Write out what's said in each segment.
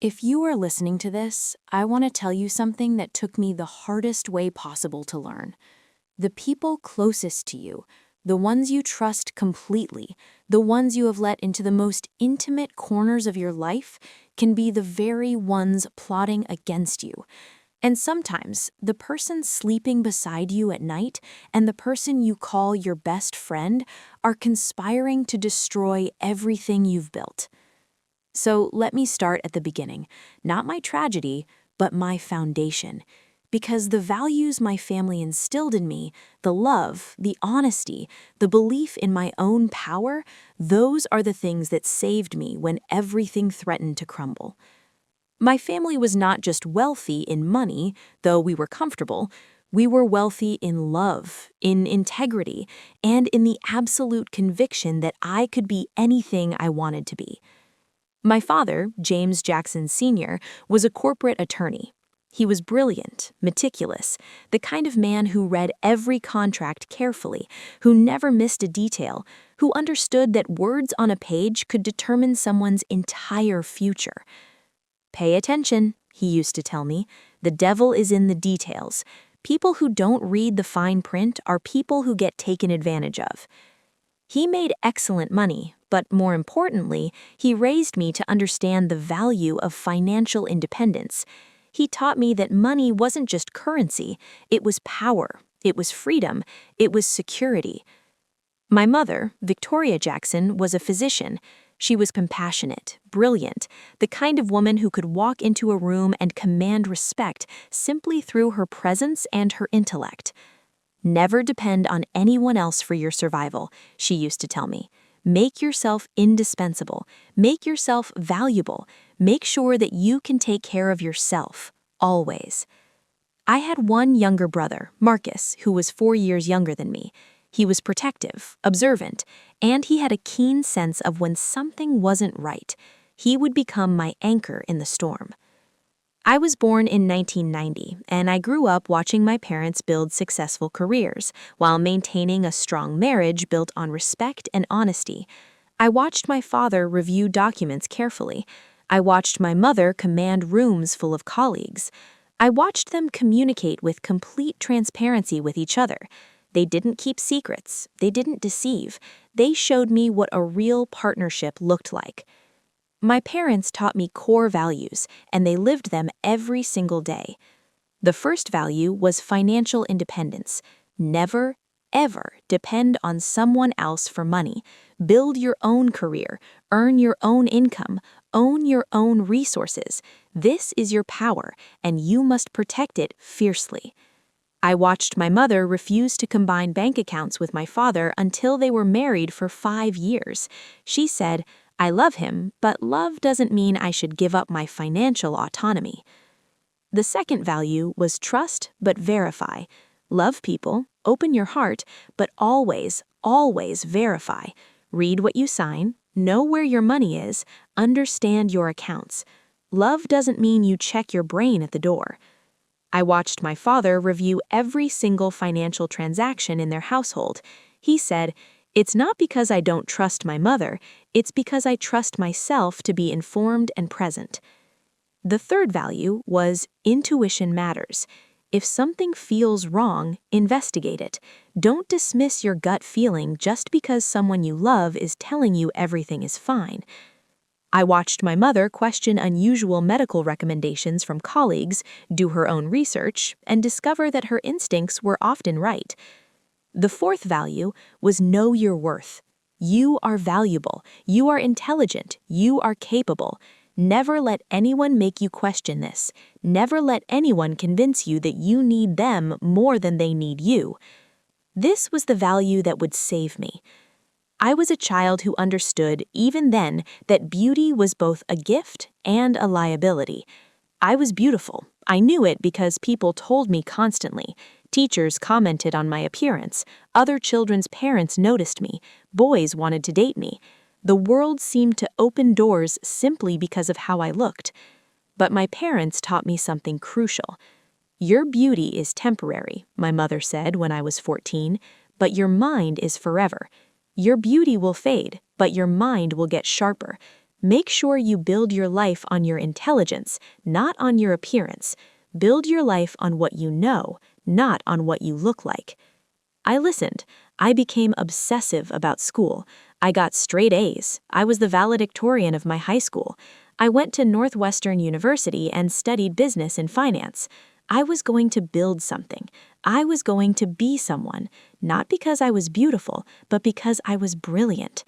If you are listening to this, I want to tell you something that took me the hardest way possible to learn. The people closest to you, the ones you trust completely, the ones you have let into the most intimate corners of your life, can be the very ones plotting against you. And sometimes, the person sleeping beside you at night and the person you call your best friend are conspiring to destroy everything you've built. So let me start at the beginning, not my tragedy, but my foundation. Because the values my family instilled in me, the love, the honesty, the belief in my own power, those are the things that saved me when everything threatened to crumble. My family was not just wealthy in money, though we were comfortable. We were wealthy in love, in integrity, and in the absolute conviction that I could be anything I wanted to be. My father, James Jackson Sr., was a corporate attorney. He was brilliant, meticulous, the kind of man who read every contract carefully, who never missed a detail, who understood that words on a page could determine someone's entire future. "Pay attention," he used to tell me. "The devil is in the details. People who don't read the fine print are people who get taken advantage of." He made excellent money, but more importantly, he raised me to understand the value of financial independence. He taught me that money wasn't just currency, it was power, it was freedom, it was security. My mother, Victoria Jackson, was a physician. She was compassionate, brilliant, the kind of woman who could walk into a room and command respect simply through her presence and her intellect. "Never depend on anyone else for your survival," she used to tell me. "Make yourself indispensable. Make yourself valuable. Make sure that you can take care of yourself, always." I had one younger brother, Marcus, who was 4 years younger than me. He was protective, observant, and he had a keen sense of when something wasn't right. He would become my anchor in the storm. I was born in 1990, and I grew up watching my parents build successful careers while maintaining a strong marriage built on respect and honesty. I watched my father review documents carefully. I watched my mother command rooms full of colleagues. I watched them communicate with complete transparency with each other. They didn't keep secrets. They didn't deceive. They showed me what a real partnership looked like. My parents taught me core values, and they lived them every single day. The first value was financial independence. Never, ever depend on someone else for money. Build your own career, earn your own income, own your own resources. This is your power, and you must protect it fiercely. I watched my mother refuse to combine bank accounts with my father until they were married for 5 years. She said, "I love him, but love doesn't mean I should give up my financial autonomy." The second value was trust but verify. Love people, open your heart, but always, always verify. Read what you sign, know where your money is, understand your accounts. Love doesn't mean you check your brain at the door. I watched my father review every single financial transaction in their household. He said, "It's not because I don't trust my mother, it's because I trust myself to be informed and present." The third value was intuition matters. If something feels wrong, investigate it. Don't dismiss your gut feeling just because someone you love is telling you everything is fine. I watched my mother question unusual medical recommendations from colleagues, do her own research, and discover that her instincts were often right. The fourth value was know your worth. You are valuable. You are intelligent. You are capable. Never let anyone make you question this. Never let anyone convince you that you need them more than they need you. This was the value that would save me. I was a child who understood, even then, that beauty was both a gift and a liability. I was beautiful. I knew it because people told me constantly. Teachers commented on my appearance. Other children's parents noticed me. Boys wanted to date me. The world seemed to open doors simply because of how I looked. But my parents taught me something crucial. "Your beauty is temporary," my mother said when I was 14, "but your mind is forever. Your beauty will fade, but your mind will get sharper. Make sure you build your life on your intelligence, not on your appearance. Build your life on what you know, not on what you look like. I listened. I became obsessive about school. I got straight A's. I was the valedictorian of my high school. I went to Northwestern University and studied business and finance. I was going to build something. I was going to be someone, not because I was beautiful, but because I was brilliant.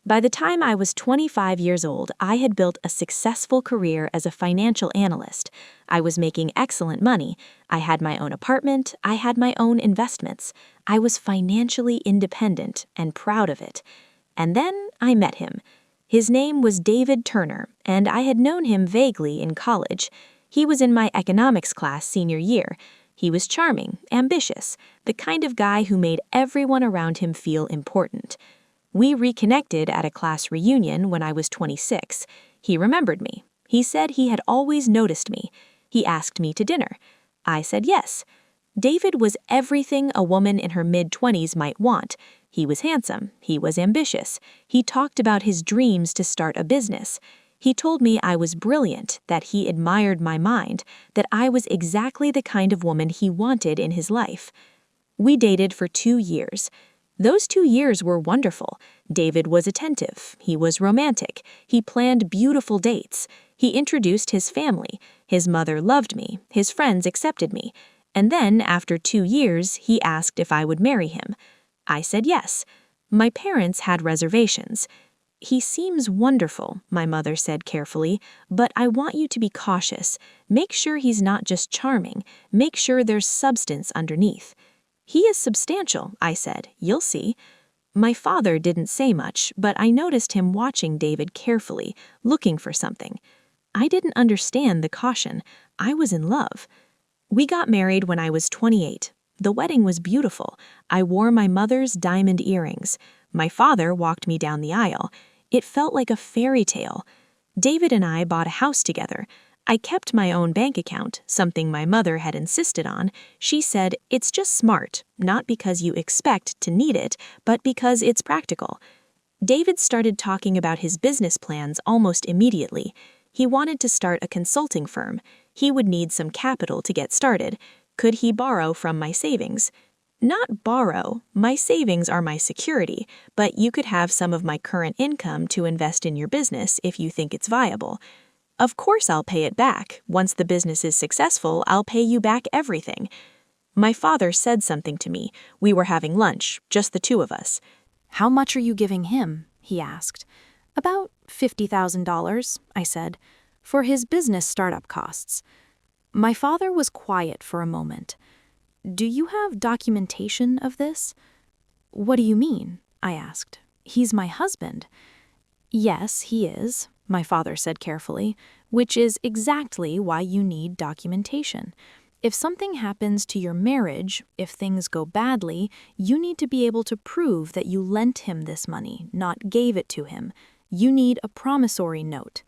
By the time I was 25 years old, I had built a successful career as a financial analyst. I was making excellent money. I had my own apartment. I had my own investments. I was financially independent and proud of it. And then I met him. His name was David Turner, and I had known him vaguely in college. He was in my economics class senior year. He was charming, ambitious, the kind of guy who made everyone around him feel important. We reconnected at a class reunion when I was 26. He remembered me. He said he had always noticed me. He asked me to dinner. I said yes. David was everything a woman in her mid-20s might want. He was handsome. He was ambitious. He talked about his dreams to start a business. He told me I was brilliant, that he admired my mind, that I was exactly the kind of woman he wanted in his life. We dated for 2 years. Those 2 years were wonderful. David was attentive. He was romantic. He planned beautiful dates. He introduced his family. His mother loved me. His friends accepted me. And then, after 2 years, he asked if I would marry him. I said yes. My parents had reservations. He seems wonderful, my mother said carefully, but I want you to be cautious. Make sure he's not just charming. Make sure there's substance underneath. He is substantial, I said. You'll see. My father didn't say much, but I noticed him watching David carefully, looking for something. I didn't understand the caution. I was in love. We got married when I was 28. The wedding was beautiful. I wore my mother's diamond earrings. My father walked me down the aisle. It felt like a fairy tale. David and I bought a house together. I kept my own bank account, something my mother had insisted on. She said, it's just smart, not because you expect to need it, but because it's practical. David started talking about his business plans almost immediately. He wanted to start a consulting firm. He would need some capital to get started. Could he borrow from my savings? Not borrow. My savings are my security, but you could have some of my current income to invest in your business if you think it's viable. Of course I'll pay it back. Once the business is successful, I'll pay you back everything. My father said something to me. We were having lunch, just the two of us. How much are you giving him? He asked. About $50,000, I said, for his business startup costs. My father was quiet for a moment. Do you have documentation of this? What do you mean? I asked. He's my husband. Yes, he is, my father said carefully, which is exactly why you need documentation. If something happens to your marriage, if things go badly, you need to be able to prove that you lent him this money, not gave it to him. You need a promissory note.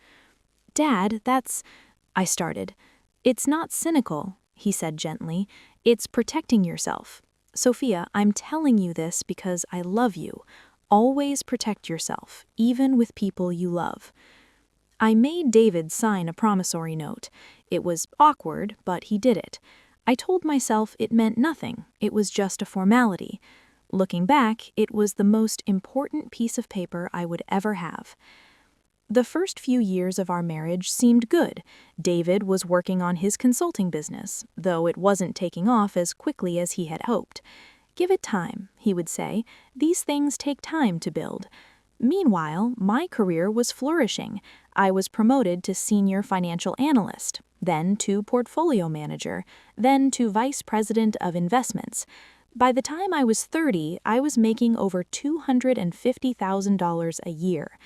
Dad, I started. It's not cynical, he said gently. It's protecting yourself. Sophia, I'm telling you this because I love you. Always protect yourself, even with people you love. I made David sign a promissory note. It was awkward, but he did it. I told myself it meant nothing. It was just a formality. Looking back, it was the most important piece of paper I would ever have. The first few years of our marriage seemed good. David was working on his consulting business, though it wasn't taking off as quickly as he had hoped. Give it time, he would say. These things take time to build. Meanwhile, my career was flourishing. I was promoted to senior financial analyst, then to portfolio manager, then to vice president of investments. By the time I was 30, I was making over $250,000 a year.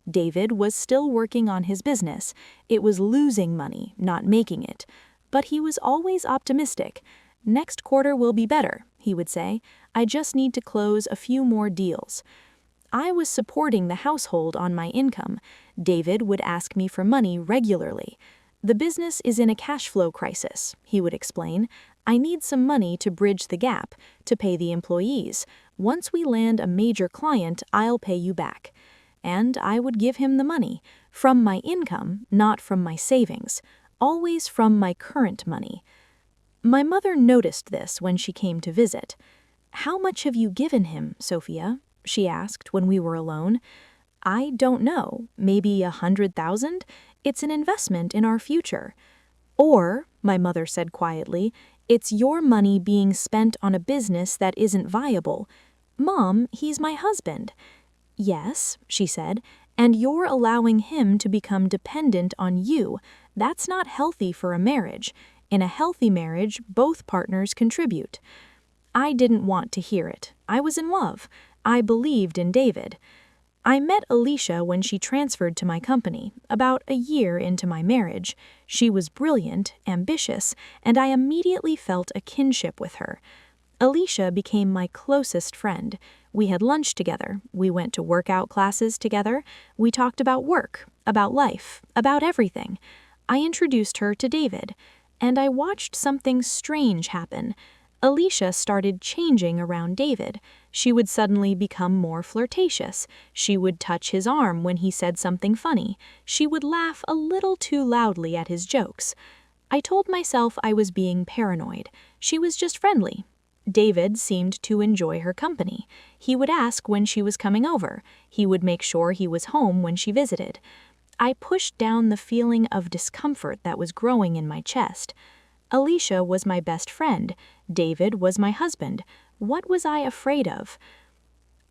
David was still working on his business. It was losing money, not making it. But he was always optimistic. Next quarter will be better, he would say. I just need to close a few more deals. I was supporting the household on my income. David would ask me for money regularly. The business is in a cash flow crisis, he would explain. I need some money to bridge the gap, to pay the employees. Once we land a major client, I'll pay you back. and I would give him the money, from my income, not from my savings, always from my current money. My mother noticed this when she came to visit. "How much have you given him, Sophia?" she asked when we were alone. "I don't know, maybe 100,000? It's an investment in our future." "Or," my mother said quietly, "it's your money being spent on a business that isn't viable. Mom, he's my husband." "Yes," she said, "and you're allowing him to become dependent on you. That's not healthy for a marriage. In a healthy marriage, both partners contribute." I didn't want to hear it. I was in love. I believed in David. I met Alicia when she transferred to my company, about a year into my marriage. She was brilliant, ambitious, and I immediately felt a kinship with her. Alicia became my closest friend. We had lunch together. We went to workout classes together. We talked about work, about life, about everything. I introduced her to David, and I watched something strange happen. Alicia started changing around David. She would suddenly become more flirtatious. She would touch his arm when he said something funny. She would laugh a little too loudly at his jokes. I told myself I was being paranoid. She was just friendly. David seemed to enjoy her company. He would ask when she was coming over. He would make sure he was home when she visited. I pushed down the feeling of discomfort that was growing in my chest. Alicia was my best friend. David was my husband. What was I afraid of?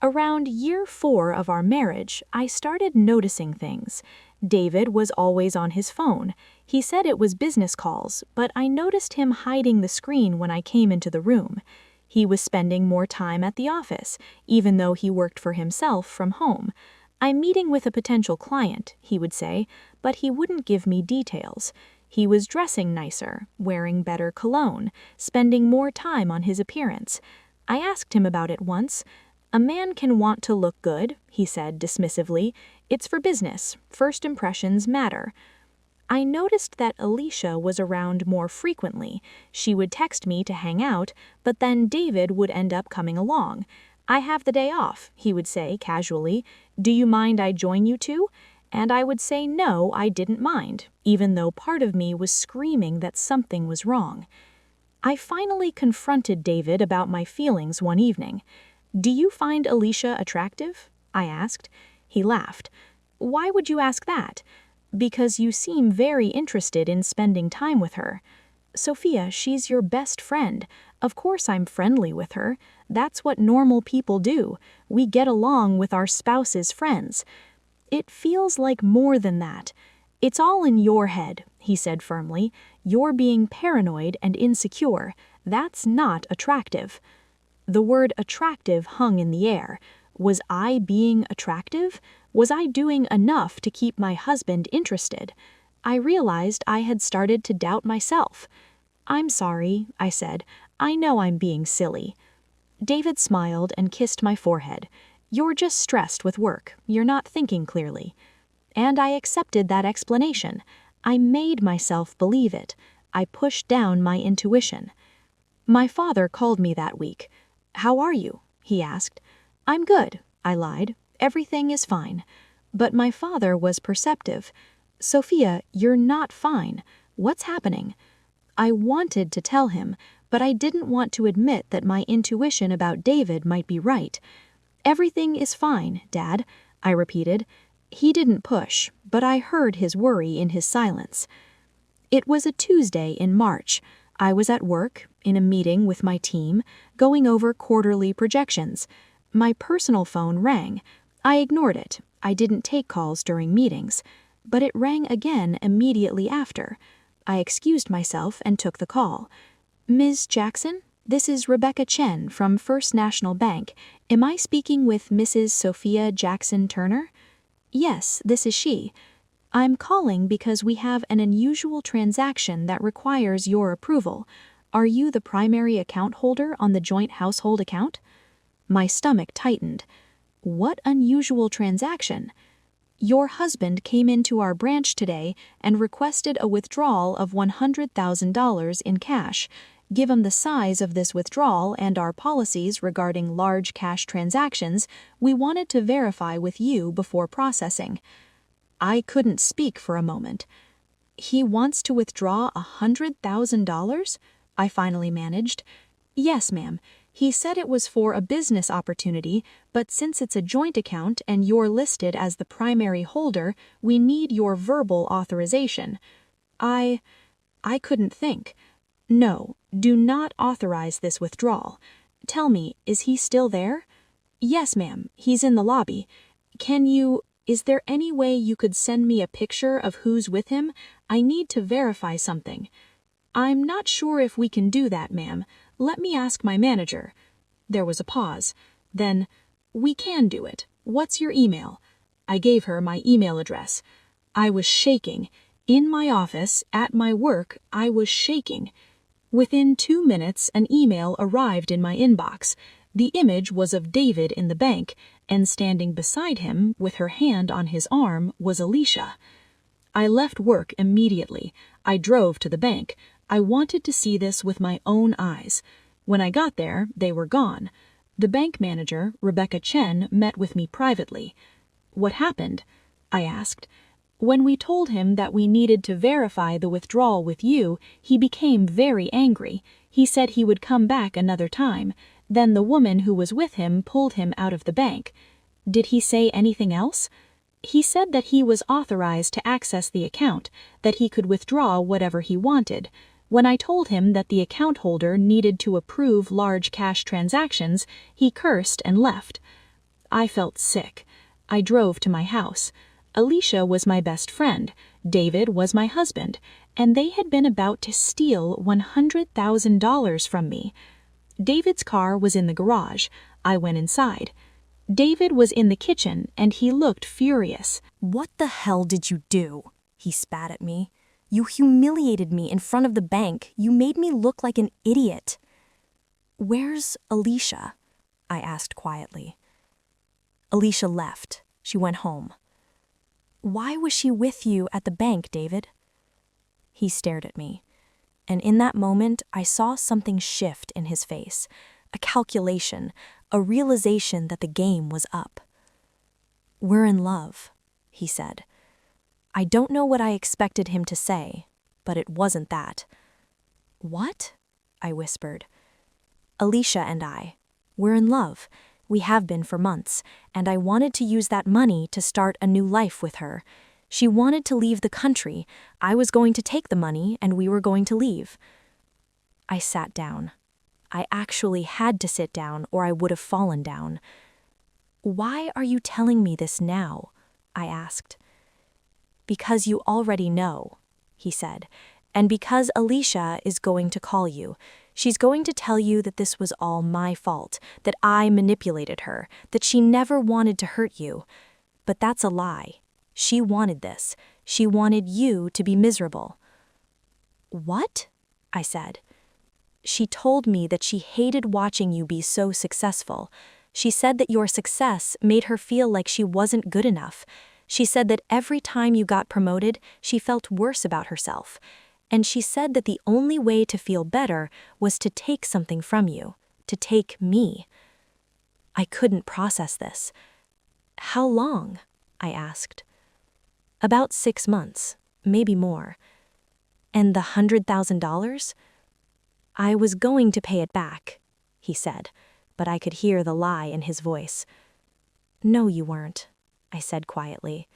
Around year 4 of our marriage, I started noticing things. David was always on his phone. He said it was business calls, but I noticed him hiding the screen when I came into the room. He was spending more time at the office, even though he worked for himself from home. "I'm meeting with a potential client," he would say, but he wouldn't give me details. He was dressing nicer, wearing better cologne, spending more time on his appearance. I asked him about it once. "A man can want to look good," he said dismissively. "It's for business. First impressions matter." I noticed that Alicia was around more frequently. She would text me to hang out, but then David would end up coming along. "I have the day off," he would say casually. "Do you mind I join you too?" And I would say no, I didn't mind, even though part of me was screaming that something was wrong. I finally confronted David about my feelings one evening. "Do you find Alicia attractive?" I asked. He laughed. "Why would you ask that?" "Because you seem very interested in spending time with her." "Sophia, she's your best friend. Of course I'm friendly with her. That's what normal people do. We get along with our spouse's friends." "It feels like more than that. It's all in your head," he said firmly. "You're being paranoid and insecure. That's not attractive." The word attractive hung in the air. Was I being attractive? Was I doing enough to keep my husband interested? I realized I had started to doubt myself. "I'm sorry," I said. "I know I'm being silly." David smiled and kissed my forehead. "You're just stressed with work. You're not thinking clearly." And I accepted that explanation. I made myself believe it. I pushed down my intuition. My father called me that week. "How are you?" he asked. "I'm good," I lied. "Everything is fine." But my father was perceptive. "Sophia, you're not fine. What's happening?" I wanted to tell him, but I didn't want to admit that my intuition about David might be right. "Everything is fine, Dad," I repeated. He didn't push, but I heard his worry in his silence. It was a Tuesday in March. I was at work, in a meeting with my team, going over quarterly projections. My personal phone rang. I ignored it. I didn't take calls during meetings. But it rang again immediately after. I excused myself and took the call. "Ms. Jackson? This is Rebecca Chen from First National Bank. Am I speaking with Mrs. Sophia Jackson Turner?" "Yes, this is she." "I'm calling because we have an unusual transaction that requires your approval. Are you the primary account holder on the joint household account?" My stomach tightened. What unusual transaction? "Your husband came into our branch today and requested a withdrawal of $100,000 in cash. Given the size of this withdrawal and our policies regarding large cash transactions, we wanted to verify with you before processing. I couldn't speak for a moment. He wants to withdraw $100,000? I finally managed. Yes, ma'am. He said it was for a business opportunity, but since it's a joint account and you're listed as the primary holder, we need your verbal authorization. I couldn't think. No, do not authorize this withdrawal. Tell me, is he still there? Yes, ma'am, he's in the lobby. Is there any way you could send me a picture of who's with him? I need to verify something. I'm not sure if we can do that, ma'am. Let me ask my manager. There was a pause. Then, we can do it. What's your email? I gave her my email address. I was shaking. In my office, at my work, I was shaking. Within 2 minutes, an email arrived in my inbox. The image was of David in the bank, and standing beside him, with her hand on his arm, was Alicia. I left work immediately. I drove to the bank. I wanted to see this with my own eyes. When I got there, they were gone. The bank manager, Rebecca Chen, met with me privately. What happened? I asked. When we told him that we needed to verify the withdrawal with you, he became very angry. He said he would come back another time. Then the woman who was with him pulled him out of the bank. Did he say anything else? He said that he was authorized to access the account, that he could withdraw whatever he wanted. When I told him that the account holder needed to approve large cash transactions, he cursed and left. I felt sick. I drove to my house. Alicia was my best friend, David was my husband, and they had been about to steal $100,000 from me. David's car was in the garage. I went inside. David was in the kitchen, and he looked furious. "What the hell did you do?" he spat at me. "You humiliated me in front of the bank. You made me look like an idiot." "Where's Alicia?" I asked quietly. "Alicia left. She went home." "Why was she with you at the bank, David?" He stared at me, and in that moment I saw something shift in his face, a calculation, a realization that the game was up. "We're in love," he said. I don't know what I expected him to say, but it wasn't that. "What?" I whispered. "Alicia and we're in love. We have been for months, and I wanted to use that money to start a new life with her. She wanted to leave the country. I was going to take the money, and we were going to leave." I sat down. I actually had to sit down, or I would have fallen down. "Why are you telling me this now?" I asked. "Because you already know," he said, "and because Alicia is going to call you. She's going to tell you that this was all my fault, that I manipulated her, that she never wanted to hurt you. But that's a lie. She wanted this. She wanted you to be miserable." "What?" I said. "She told me that she hated watching you be so successful. She said that your success made her feel like she wasn't good enough. She said that every time you got promoted, she felt worse about herself. And she said that the only way to feel better was to take something from you, to take me." I couldn't process this. "How long?" I asked. "About 6 months, maybe more." "And the $100,000? "I was going to pay it back," he said, but I could hear the lie in his voice. "No, you weren't," I said quietly.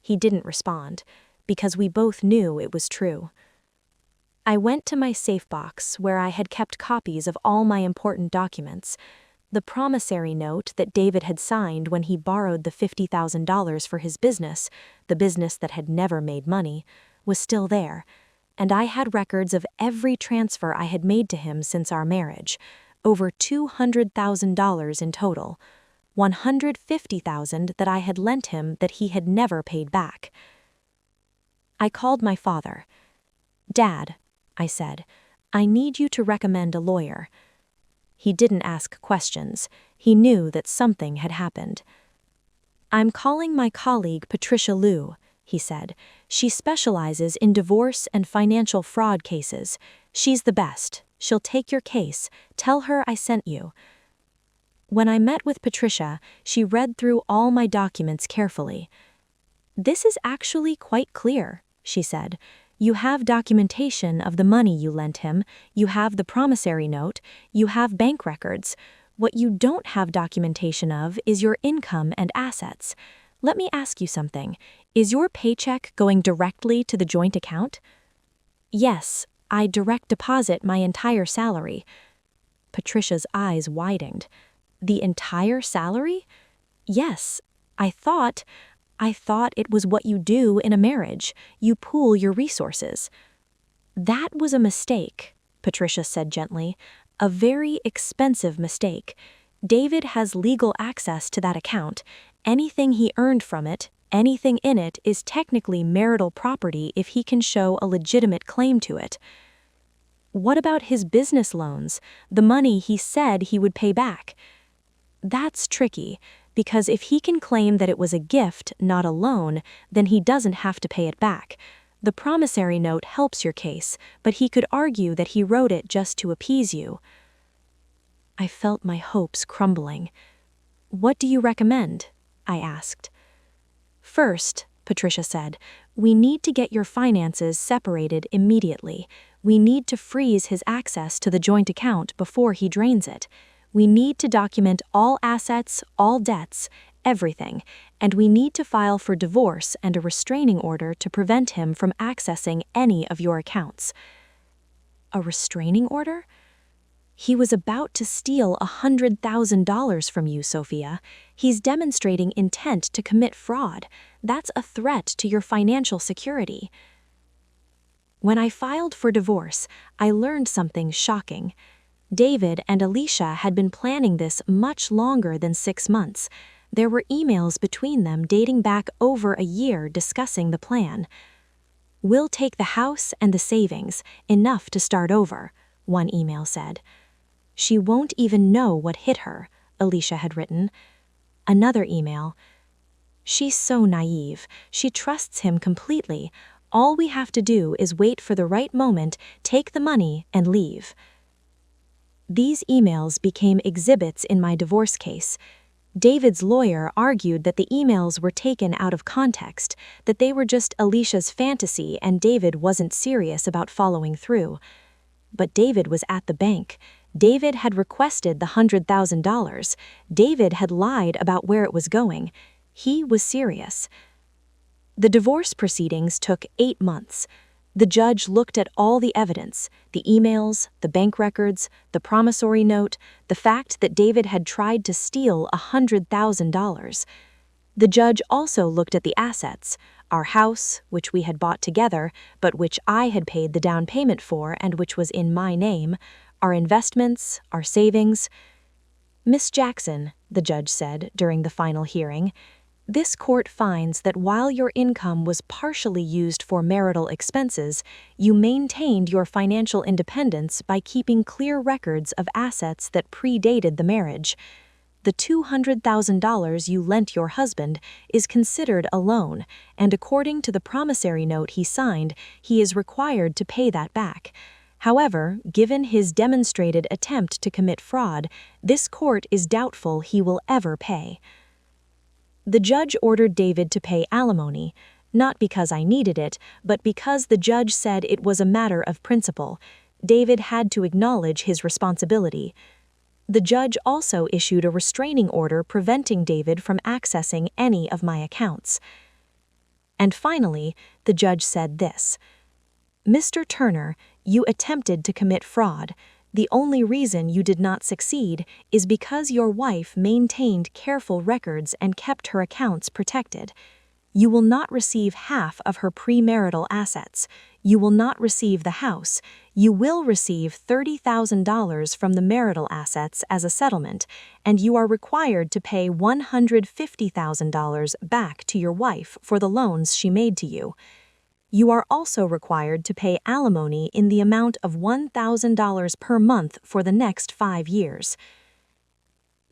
He didn't respond, because we both knew it was true. I went to my safe box where I had kept copies of all my important documents. The promissory note that David had signed when he borrowed the $50,000 for his business, the business that had never made money, was still there, and I had records of every transfer I had made to him since our marriage, over $200,000 in total, $150,000 that I had lent him that he had never paid back. I called my father. "Dad," I said, "I need you to recommend a lawyer." He didn't ask questions. He knew that something had happened. "I'm calling my colleague Patricia Liu," he said. "She specializes in divorce and financial fraud cases. She's the best. She'll take your case. Tell her I sent you." When I met with Patricia, she read through all my documents carefully. "This is actually quite clear," she said. "You have documentation of the money you lent him, you have the promissory note, you have bank records. What you don't have documentation of is your income and assets. Let me ask you something. Is your paycheck going directly to the joint account?" "Yes, I direct deposit my entire salary." Patricia's eyes widened. "The entire salary?" "Yes. I thought it was what you do in a marriage. You pool your resources." "That was a mistake," Patricia said gently. "A very expensive mistake. David has legal access to that account. Anything he earned from it, anything in it, is technically marital property if he can show a legitimate claim to it." "What about his business loans, the money he said he would pay back?" "That's tricky, because if he can claim that it was a gift, not a loan, then he doesn't have to pay it back. The promissory note helps your case, but he could argue that he wrote it just to appease you." I felt my hopes crumbling. "What do you recommend?" I asked. "First," Patricia said, "we need to get your finances separated immediately. We need to freeze his access to the joint account before he drains it. We need to document all assets, all debts, everything, and we need to file for divorce and a restraining order to prevent him from accessing any of your accounts." "A restraining order?" "He was about to steal $100,000 from you, Sophia. He's demonstrating intent to commit fraud. That's a threat to your financial security." When I filed for divorce, I learned something shocking. David and Alicia had been planning this much longer than 6 months. There were emails between them dating back over a year discussing the plan. "We'll take the house and the savings, enough to start over," one email said. "She won't even know what hit her," Alicia had written. Another email: "She's so naive. She trusts him completely. All we have to do is wait for the right moment, take the money, and leave." These emails became exhibits in my divorce case. David's lawyer argued that the emails were taken out of context, that they were just Alicia's fantasy and David wasn't serious about following through. But David was at the bank. David had requested the $100,000. David had lied about where it was going. He was serious. The divorce proceedings took 8 months. The judge looked at all the evidence, the emails, the bank records, the promissory note, the fact that David had tried to steal $100,000. The judge also looked at the assets, our house, which we had bought together, but which I had paid the down payment for and which was in my name, our investments, our savings. "Miss Jackson," the judge said during the final hearing, "this court finds that while your income was partially used for marital expenses, you maintained your financial independence by keeping clear records of assets that predated the marriage. The $200,000 you lent your husband is considered a loan, and according to the promissory note he signed, he is required to pay that back. However, given his demonstrated attempt to commit fraud, this court is doubtful he will ever pay." The judge ordered David to pay alimony, not because I needed it, but because the judge said it was a matter of principle. David had to acknowledge his responsibility. The judge also issued a restraining order preventing David from accessing any of my accounts. And finally, the judge said this: "Mr. Turner, you attempted to commit fraud. The only reason you did not succeed is because your wife maintained careful records and kept her accounts protected. You will not receive half of her premarital assets. You will not receive the house. You will receive $30,000 from the marital assets as a settlement, and you are required to pay $150,000 back to your wife for the loans she made to you. You are also required to pay alimony in the amount of $1,000 per month for the next 5 years."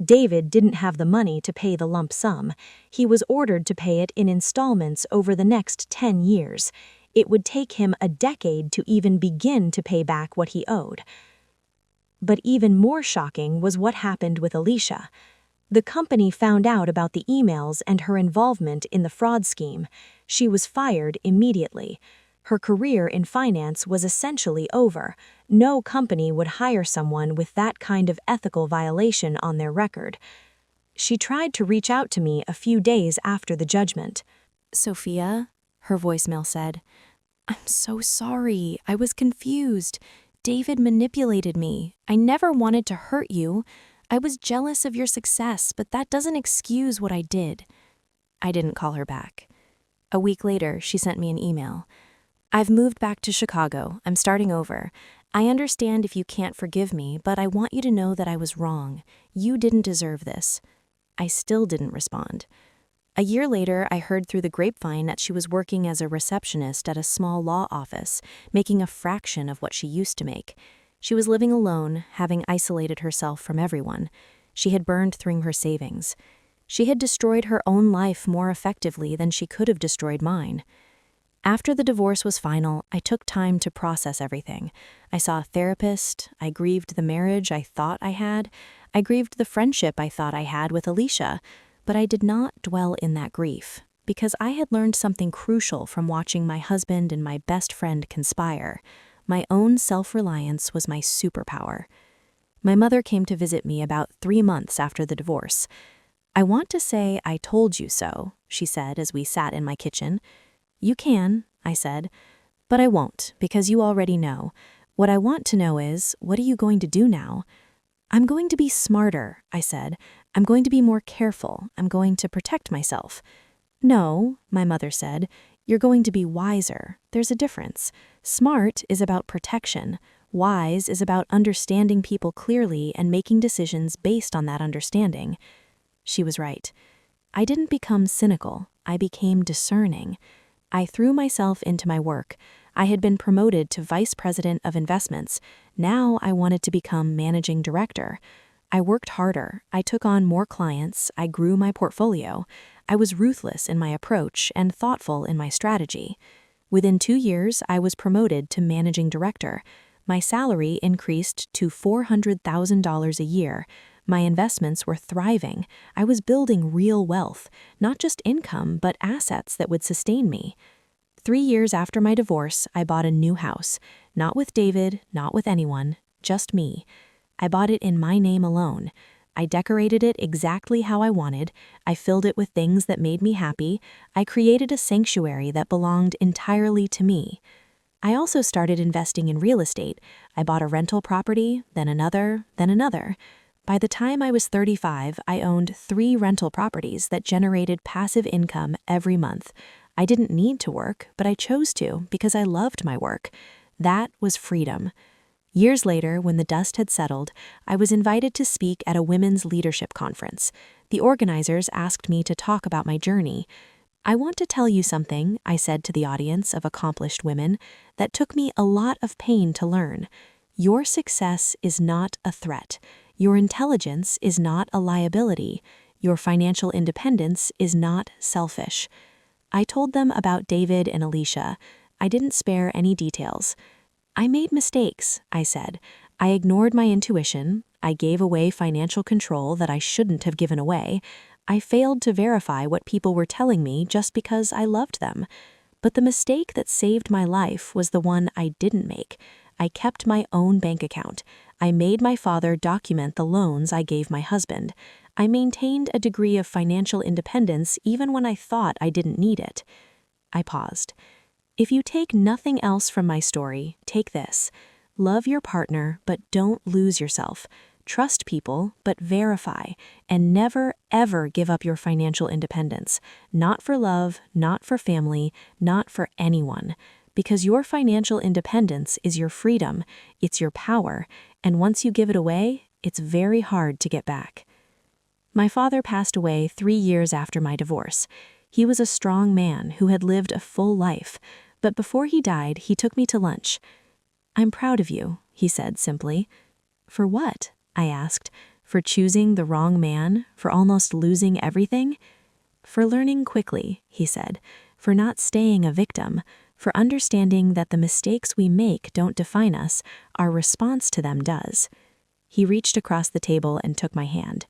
David didn't have the money to pay the lump sum. He was ordered to pay it in installments over the next 10 years. It would take him a decade to even begin to pay back what he owed. But even more shocking was what happened with Alicia. The company found out about the emails and her involvement in the fraud scheme. She was fired immediately. Her career in finance was essentially over. No company would hire someone with that kind of ethical violation on their record. She tried to reach out to me a few days after the judgment. Sophia, her voicemail said, "I'm so sorry. I was confused. David manipulated me. I never wanted to hurt you. I was jealous of your success, but that doesn't excuse what I did." I didn't call her back. A week later, she sent me an email. "I've moved back to Chicago. I'm starting over. I understand if you can't forgive me, but I want you to know that I was wrong. You didn't deserve this." I still didn't respond. A year later, I heard through the grapevine that she was working as a receptionist at a small law office, making a fraction of what she used to make. She was living alone, having isolated herself from everyone. She had burned through her savings. She had destroyed her own life more effectively than she could have destroyed mine. After the divorce was final, I took time to process everything. I saw a therapist. I grieved the marriage I thought I had. I grieved the friendship I thought I had with Alicia. But I did not dwell in that grief, because I had learned something crucial from watching my husband and my best friend conspire. My own self-reliance was my superpower. My mother came to visit me about 3 months after the divorce. "I want to say I told you so," she said as we sat in my kitchen. "You can," I said, "but I won't, because you already know. What I want to know is, what are you going to do now?" "I'm going to be smarter," I said. "I'm going to be more careful. I'm going to protect myself." "No," my mother said, "you're going to be wiser. There's a difference. Smart is about protection. Wise is about understanding people clearly and making decisions based on that understanding." She was right. I didn't become cynical. I became discerning. I threw myself into my work. I had been promoted to vice president of investments. Now I wanted to become managing director. I worked harder. I took on more clients. I grew my portfolio. I was ruthless in my approach and thoughtful in my strategy. Within 2 years, I was promoted to managing director. My salary increased to $400,000 a year. My investments were thriving. I was building real wealth, not just income, but assets that would sustain me. 3 years after my divorce, I bought a new house. Not with David, not with anyone, just me. I bought it in my name alone. I decorated it exactly how I wanted. I filled it with things that made me happy. I created a sanctuary that belonged entirely to me. I also started investing in real estate. I bought a rental property, then another, then another. By the time I was 35, I owned 3 rental properties that generated passive income every month. I didn't need to work, but I chose to because I loved my work. That was freedom. Years later, when the dust had settled, I was invited to speak at a women's leadership conference. The organizers asked me to talk about my journey. "I want to tell you something," I said to the audience of accomplished women, "that took me a lot of pain to learn. Your success is not a threat. Your intelligence is not a liability. Your financial independence is not selfish." I told them about David and Alicia. I didn't spare any details. "I made mistakes," I said. "I ignored my intuition. I gave away financial control that I shouldn't have given away. I failed to verify what people were telling me just because I loved them. But the mistake that saved my life was the one I didn't make. I kept my own bank account. I made my father document the loans I gave my husband. I maintained a degree of financial independence even when I thought I didn't need it." I paused. "If you take nothing else from my story, take this. Love your partner, but don't lose yourself. Trust people, but verify. And never, ever give up your financial independence. Not for love, not for family, not for anyone. Because your financial independence is your freedom, it's your power, and once you give it away, it's very hard to get back." My father passed away 3 years after my divorce. He was a strong man who had lived a full life, but before he died, he took me to lunch. "I'm proud of you," he said simply. "For what?" I asked. "For choosing the wrong man? For almost losing everything?" "For learning quickly," he said. "For not staying a victim. For understanding that the mistakes we make don't define us, our response to them does." He reached across the table and took my hand.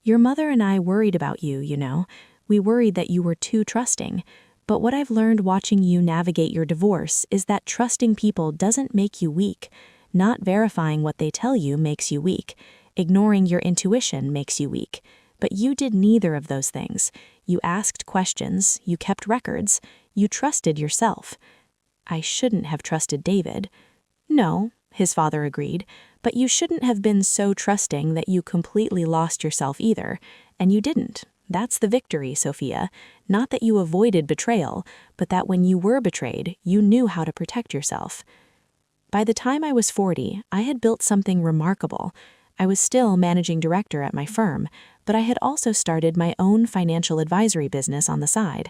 Your mother and I worried about you, you know. We worried that you were too trusting. But what I've learned watching you navigate your divorce is that trusting people doesn't make you weak. Not verifying what they tell you makes you weak. Ignoring your intuition makes you weak. But you did neither of those things. You asked questions, you kept records, you trusted yourself. I shouldn't have trusted David. No, his father agreed, but you shouldn't have been so trusting that you completely lost yourself either. And you didn't. That's the victory, Sophia. Not that you avoided betrayal, but that when you were betrayed, you knew how to protect yourself. By the time I was 40, I had built something remarkable. I was still managing director at my firm, but I had also started my own financial advisory business on the side.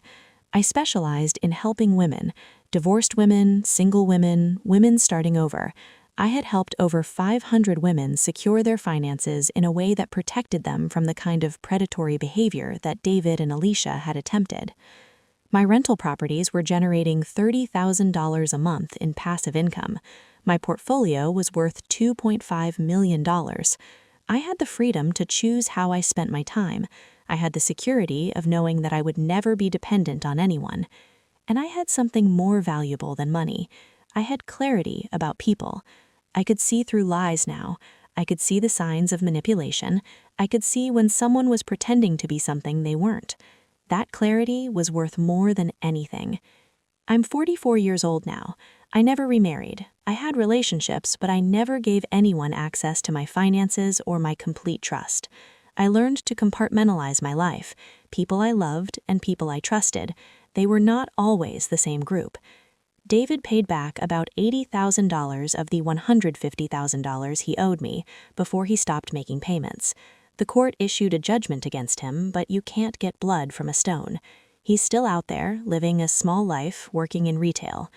I specialized in helping women, divorced women, single women, women starting over. I had helped over 500 women secure their finances in a way that protected them from the kind of predatory behavior that David and Alicia had attempted. My rental properties were generating $30,000 a month in passive income. My portfolio was worth $2.5 million. I had the freedom to choose how I spent my time. I had the security of knowing that I would never be dependent on anyone. And I had something more valuable than money. I had clarity about people. I could see through lies now. I could see the signs of manipulation. I could see when someone was pretending to be something they weren't. That clarity was worth more than anything. I'm 44 years old now. I never remarried. I had relationships, but I never gave anyone access to my finances or my complete trust. I learned to compartmentalize my life. People I loved and people I trusted. They were not always the same group. David paid back about $80,000 of the $150,000 he owed me before he stopped making payments. The court issued a judgment against him, but you can't get blood from a stone. He's still out there, living a small life, working in retail.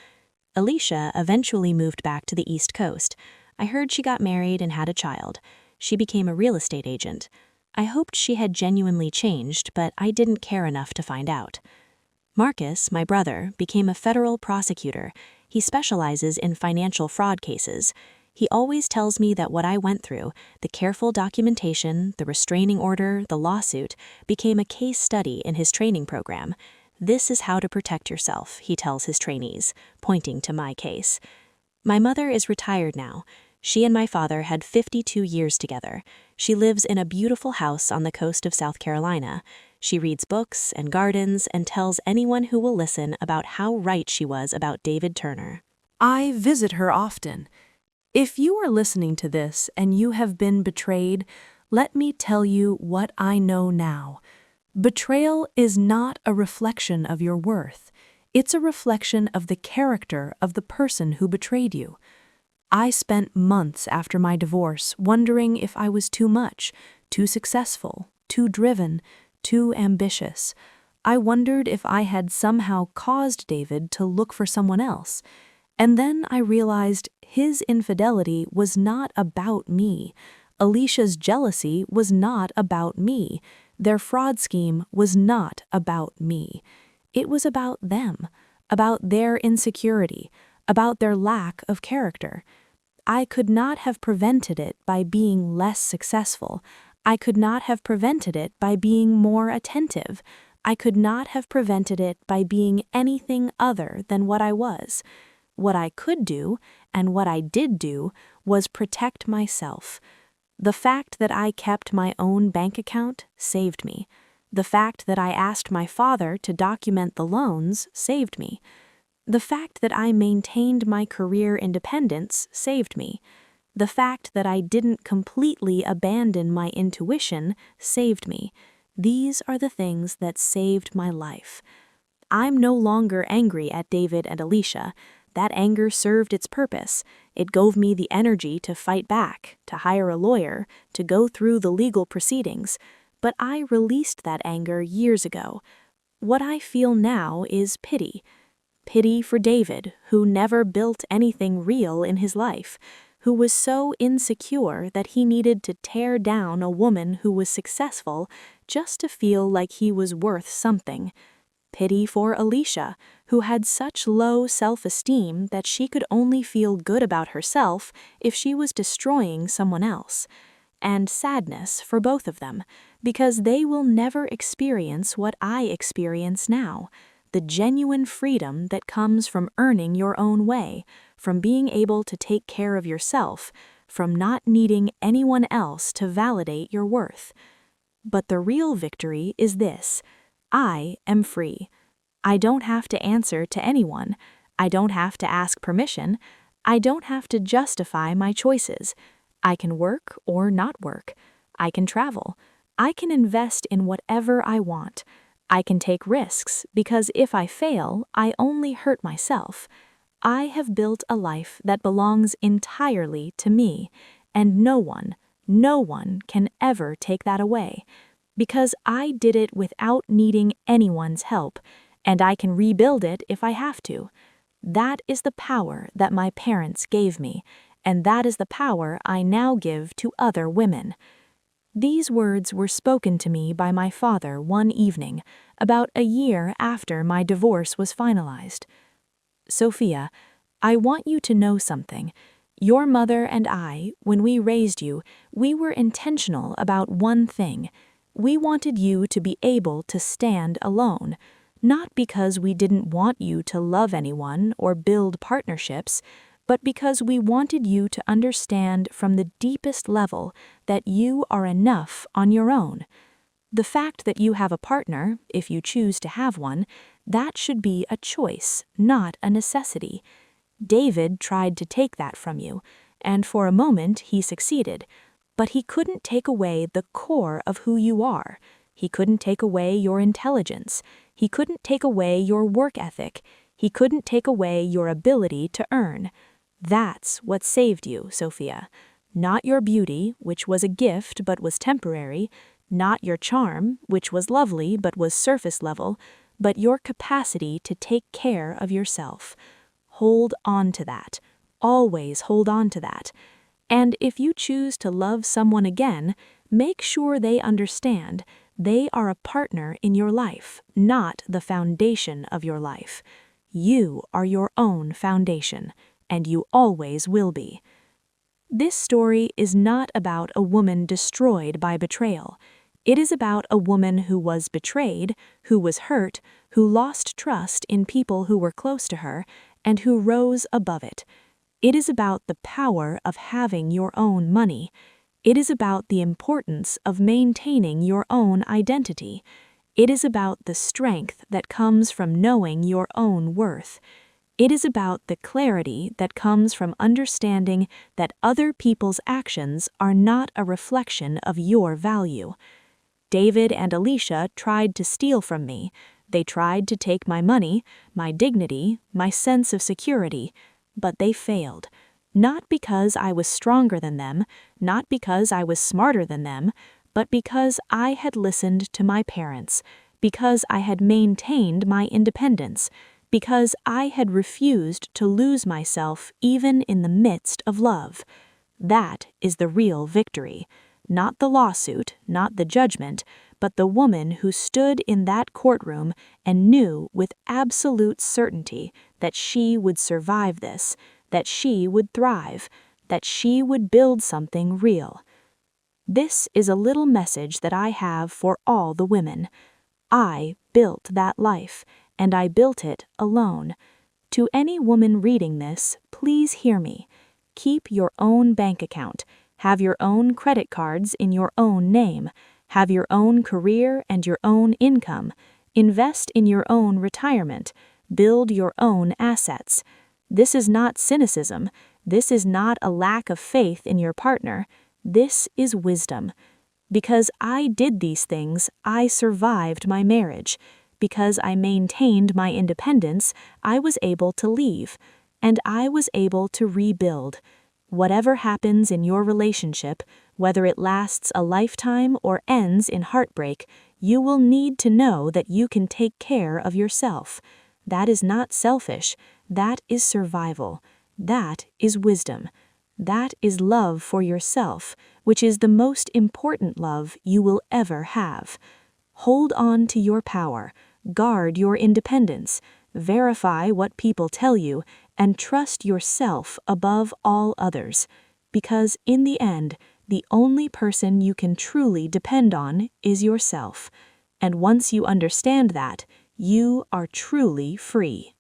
Alicia eventually moved back to the East Coast. I heard she got married and had a child. She became a real estate agent. I hoped she had genuinely changed, but I didn't care enough to find out. Marcus, my brother, became a federal prosecutor. He specializes in financial fraud cases. He always tells me that what I went through, the careful documentation, the restraining order, the lawsuit, became a case study in his training program. This is how to protect yourself, he tells his trainees, pointing to my case. My mother is retired now. She and my father had 52 years together. She lives in a beautiful house on the coast of South Carolina. She reads books and gardens and tells anyone who will listen about how right she was about David Turner. I visit her often. If you are listening to this and you have been betrayed, let me tell you what I know now. Betrayal is not a reflection of your worth. It's a reflection of the character of the person who betrayed you. I spent months after my divorce wondering if I was too much, too successful, too driven, too ambitious. I wondered if I had somehow caused David to look for someone else. And then I realized his infidelity was not about me. Alicia's jealousy was not about me. Their fraud scheme was not about me. It was about them, about their insecurity, about their lack of character. I could not have prevented it by being less successful. I could not have prevented it by being more attentive. I could not have prevented it by being anything other than what I was. What I could do, and what I did do, was protect myself. The fact that I kept my own bank account saved me. The fact that I asked my father to document the loans saved me. The fact that I maintained my career independence saved me. The fact that I didn't completely abandon my intuition saved me. These are the things that saved my life. I'm no longer angry at David and Alicia. That anger served its purpose. It gave me the energy to fight back, to hire a lawyer, to go through the legal proceedings. But I released that anger years ago. What I feel now is pity. Pity for David, who never built anything real in his life, who was so insecure that he needed to tear down a woman who was successful just to feel like he was worth something. Pity for Alicia, who had such low self-esteem that she could only feel good about herself if she was destroying someone else. And sadness for both of them, because they will never experience what I experience now, the genuine freedom that comes from earning your own way, from being able to take care of yourself, from not needing anyone else to validate your worth. But the real victory is this: I am free. I don't have to answer to anyone. I don't have to ask permission. I don't have to justify my choices. I can work or not work. I can travel. I can invest in whatever I want. I can take risks because if I fail, I only hurt myself. I have built a life that belongs entirely to me, and no one can ever take that away, because I did it without needing anyone's help, and I can rebuild it if I have to. That is the power that my parents gave me, and that is the power I now give to other women. These words were spoken to me by my father one evening, about a year after my divorce was finalized. Sophia, I want you to know something. Your mother and I, when we raised you, we were intentional about one thing. We wanted you to be able to stand alone, not because we didn't want you to love anyone or build partnerships, but because we wanted you to understand from the deepest level that you are enough on your own. The fact that you have a partner, if you choose to have one, that should be a choice, not a necessity. David tried to take that from you, and for a moment he succeeded, but he couldn't take away the core of who you are. He couldn't take away your intelligence. He couldn't take away your work ethic. He couldn't take away your ability to earn. That's what saved you, Sophia. Not your beauty, which was a gift but was temporary, not your charm, which was lovely but was surface level, but your capacity to take care of yourself. Hold on to that. Always hold on to that. And if you choose to love someone again, make sure they understand they are a partner in your life, not the foundation of your life. You are your own foundation, and you always will be. This story is not about a woman destroyed by betrayal. It is about a woman who was betrayed, who was hurt, who lost trust in people who were close to her, and who rose above it. It is about the power of having your own money. It is about the importance of maintaining your own identity. It is about the strength that comes from knowing your own worth. It is about the clarity that comes from understanding that other people's actions are not a reflection of your value. David and Alicia tried to steal from me. They tried to take my money, my dignity, my sense of security, but they failed. Not because I was stronger than them, not because I was smarter than them, but because I had listened to my parents, because I had maintained my independence, because I had refused to lose myself even in the midst of love. That is the real victory. Not the lawsuit, not the judgment, but the woman who stood in that courtroom and knew with absolute certainty that she would survive this, that she would thrive, that she would build something real. This is a little message that I have for all the women. I built that life, and I built it alone. To any woman reading this, please hear me. Keep your own bank account. Have your own credit cards in your own name. Have your own career and your own income. Invest in your own retirement. Build your own assets. This is not cynicism. This is not a lack of faith in your partner. This is wisdom. Because I did these things, I survived my marriage. Because I maintained my independence, I was able to leave. And I was able to rebuild. Whatever happens in your relationship, whether it lasts a lifetime or ends in heartbreak, you will need to know that you can take care of yourself. That is not selfish. That is survival. That is wisdom. That is love for yourself, which is the most important love you will ever have. Hold on to your power. Guard your independence, verify what people tell you, and trust yourself above all others. Because in the end, the only person you can truly depend on is yourself. And once you understand that, you are truly free.